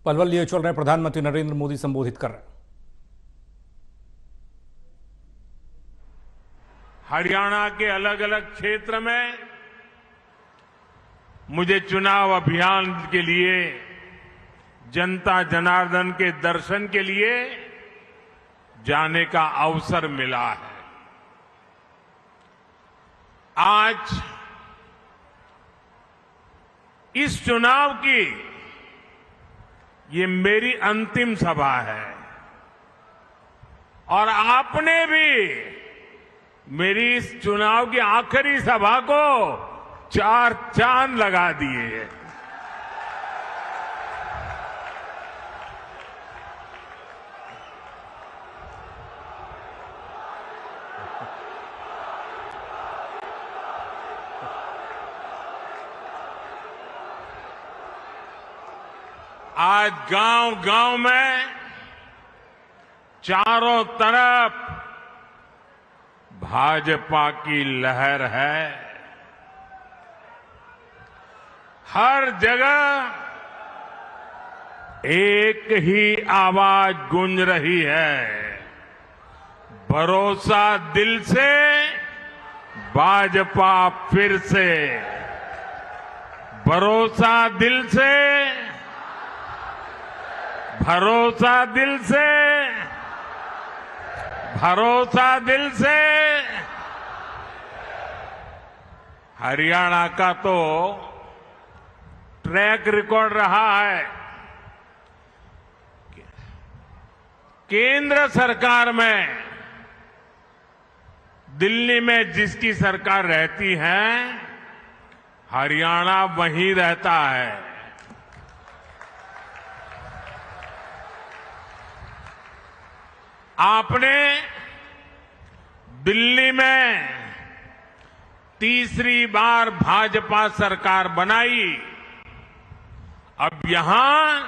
पलवल लिए चल रहे प्रधानमंत्री नरेंद्र मोदी संबोधित कर रहे हैं। हरियाणा के अलग अलग क्षेत्र में मुझे चुनाव अभियान के लिए, जनता जनार्दन के दर्शन के लिए जाने का अवसर मिला है। आज इस चुनाव की ये मेरी अंतिम सभा है और आपने भी मेरी इस चुनाव की आखिरी सभा को 4 चांद लगा दिए। आज गांव-गांव में चारों तरफ भाजपा की लहर है। हर जगह एक ही आवाज गूंज रही है, भरोसा दिल से, भाजपा फिर से। भरोसा दिल से, भरोसा दिल से, भरोसा दिल से। हरियाणा का तो ट्रैक रिकॉर्ड रहा है। केंद्र सरकार में, दिल्ली में जिसकी सरकार रहती है, हरियाणा वहीं रहता है। आपने दिल्ली में तीसरी बार भाजपा सरकार बनाई, अब यहां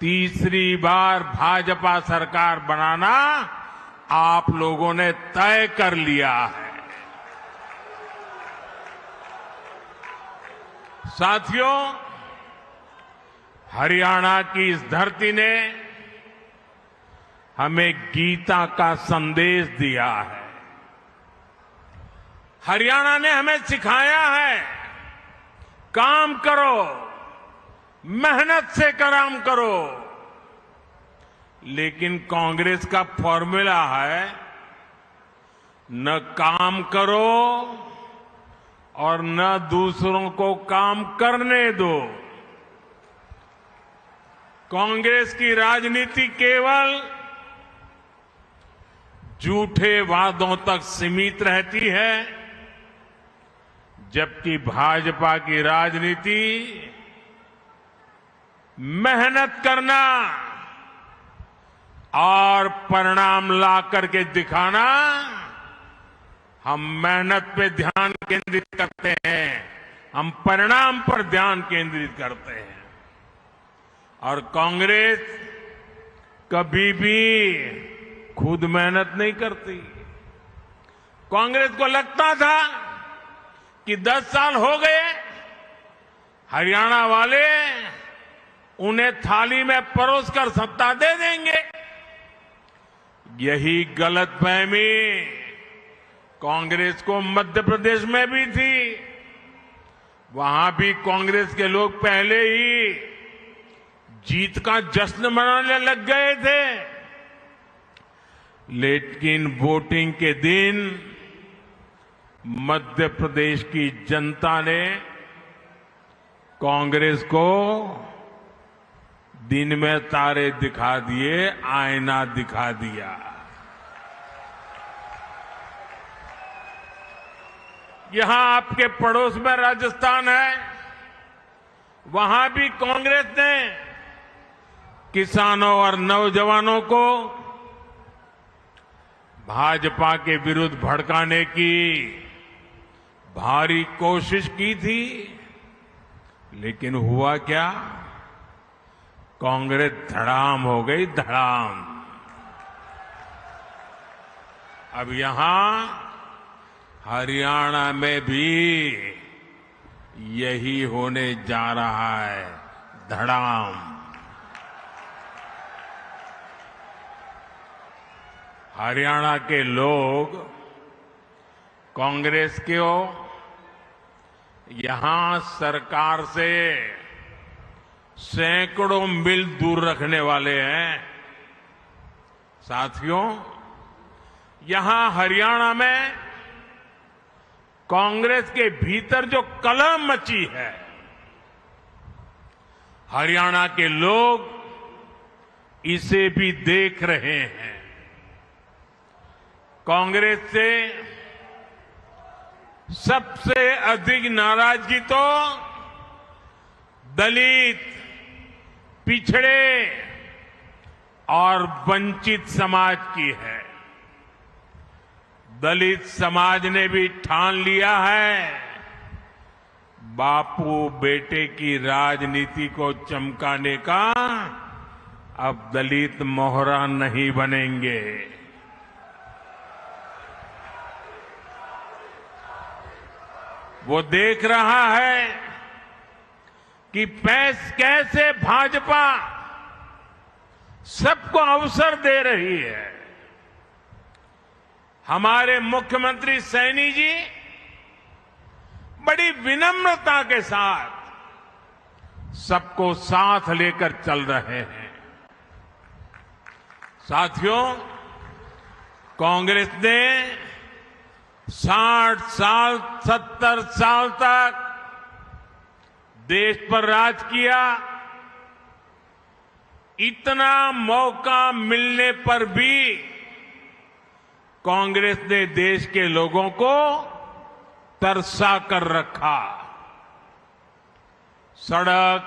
तीसरी बार भाजपा सरकार बनाना आप लोगों ने तय कर लिया है। साथियों, हरियाणा की इस धरती ने हमें गीता का संदेश दिया है। हरियाणा ने हमें सिखाया है, काम करो, मेहनत से काम करो। लेकिन कांग्रेस का फॉर्मूला है, न काम करो और न दूसरों को काम करने दो। कांग्रेस की राजनीति केवल झूठे वादों तक सीमित रहती है, जबकि भाजपा की राजनीति मेहनत करना और परिणाम ला करके दिखाना। हम मेहनत पे ध्यान केंद्रित करते हैं, हम परिणाम पर ध्यान केंद्रित करते हैं। और कांग्रेस कभी भी खुद मेहनत नहीं करती। कांग्रेस को लगता था कि 10 साल हो गए, हरियाणा वाले उन्हें थाली में परोसकर सत्ता दे देंगे। यही गलतफहमी कांग्रेस को मध्य प्रदेश में भी थी। वहां भी कांग्रेस के लोग पहले ही जीत का जश्न मनाने लग गए थे, लेकिन वोटिंग के दिन मध्य प्रदेश की जनता ने कांग्रेस को दिन में तारे दिखा दिए, आईना दिखा दिया। यहां आपके पड़ोस में राजस्थान है, वहां भी कांग्रेस ने किसानों और नौजवानों को भाजपा के विरुद्ध भड़काने की भारी कोशिश की थी, लेकिन हुआ क्या? कांग्रेस धड़ाम हो गई, धड़ाम। अब यहां हरियाणा में भी यही होने जा रहा है, धड़ाम। हरियाणा के लोग कांग्रेस को यहां सरकार से सैकड़ों मील दूर रखने वाले हैं। साथियों, यहां हरियाणा में कांग्रेस के भीतर जो कलह मची है, हरियाणा के लोग इसे भी देख रहे हैं। कांग्रेस से सबसे अधिक नाराजगी तो दलित, पिछड़े और वंचित समाज की है। दलित समाज ने भी ठान लिया है, बापू बेटे की राजनीति को चमकाने का अब दलित मोहरा नहीं बनेंगे। वो देख रहा है कि कैसे भाजपा सबको अवसर दे रही है। हमारे मुख्यमंत्री सैनी जी बड़ी विनम्रता के साथ सबको साथ लेकर चल रहे हैं। साथियों, कांग्रेस ने 60 साल 70 साल तक देश पर राज किया। इतना मौका मिलने पर भी कांग्रेस ने देश के लोगों को तरसा कर रखा। सड़क,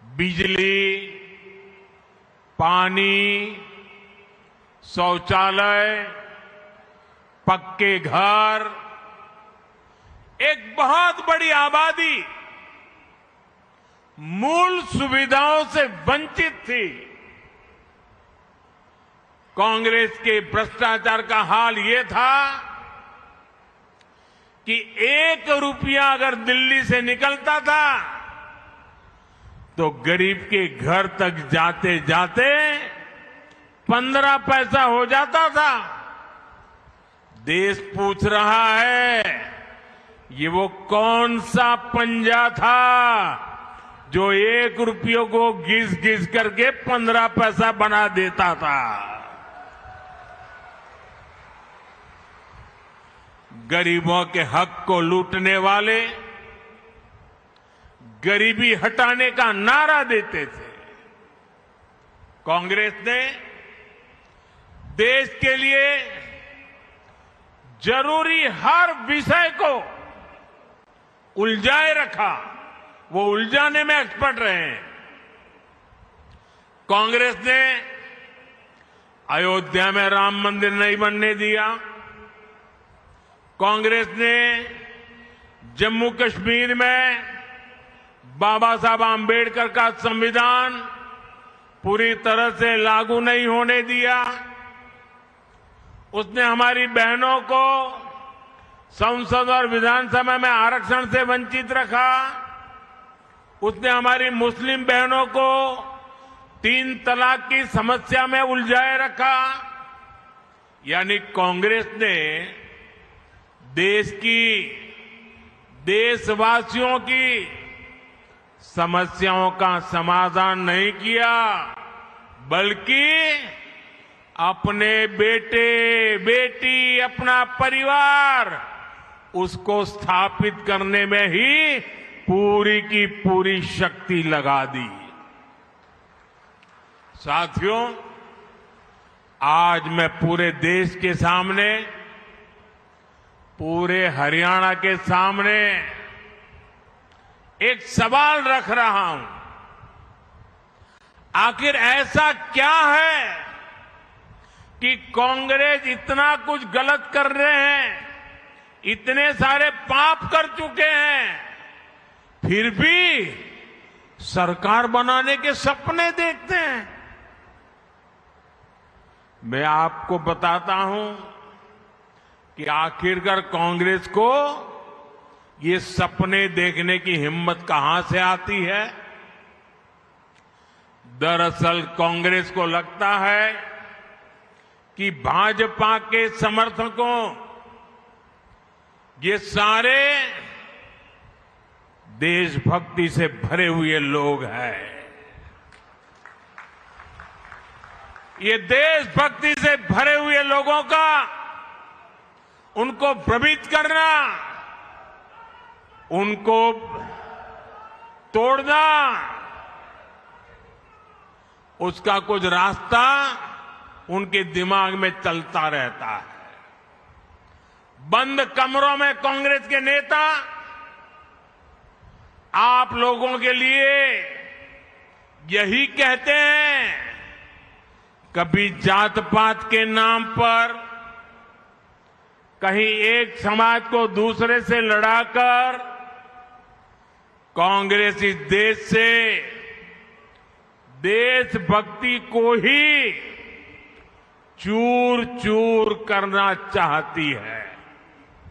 बिजली, पानी, शौचालय, पक्के घर, एक बहुत बड़ी आबादी मूल सुविधाओं से वंचित थी। कांग्रेस के भ्रष्टाचार का हाल ये था कि 1 रुपया अगर दिल्ली से निकलता था तो गरीब के घर तक जाते जाते 15 पैसा हो जाता था। देश पूछ रहा है, ये वो कौन सा पंजा था जो 1 रुपये को घिस घिस करके 15 पैसा बना देता था। गरीबों के हक को लूटने वाले गरीबी हटाने का नारा देते थे। कांग्रेस ने देश के लिए जरूरी हर विषय को उलझाए रखा। वो उलझाने में एक्सपर्ट रहे हैं। कांग्रेस ने अयोध्या में राम मंदिर नहीं बनने दिया। कांग्रेस ने जम्मू कश्मीर में बाबा साहब आंबेडकर का संविधान पूरी तरह से लागू नहीं होने दिया। उसने हमारी बहनों को संसद और विधानसभा में आरक्षण से वंचित रखा। उसने हमारी मुस्लिम बहनों को 3 तलाक की समस्या में उलझाए रखा। यानी कांग्रेस ने देश की, देशवासियों की समस्याओं का समाधान नहीं किया, बल्कि अपने बेटे, बेटी, अपना परिवार उसको स्थापित करने में ही पूरी की पूरी शक्ति लगा दी। साथियों, आज मैं पूरे देश के सामने, पूरे हरियाणा के सामने एक सवाल रख रहा हूं। आखिर ऐसा क्या है कि कांग्रेस इतना कुछ गलत कर रहे हैं, इतने सारे पाप कर चुके हैं, फिर भी सरकार बनाने के सपने देखते हैं? मैं आपको बताता हूं कि आखिरकार कांग्रेस को ये सपने देखने की हिम्मत कहां से आती है। दरअसल कांग्रेस को लगता है कि भाजपा के समर्थकों ये सारे देशभक्ति से भरे हुए लोग हैं। ये देशभक्ति से भरे हुए लोगों का उनको भ्रमित करना, उनको तोड़ना, उसका कुछ रास्ता उनके दिमाग में चलता रहता है। बंद कमरों में कांग्रेस के नेता आप लोगों के लिए यही कहते हैं, कभी जात पात के नाम पर कहीं एक समाज को दूसरे से लड़ाकर कांग्रेस इस देश से देशभक्ति को ही चूर चूर करना चाहती है।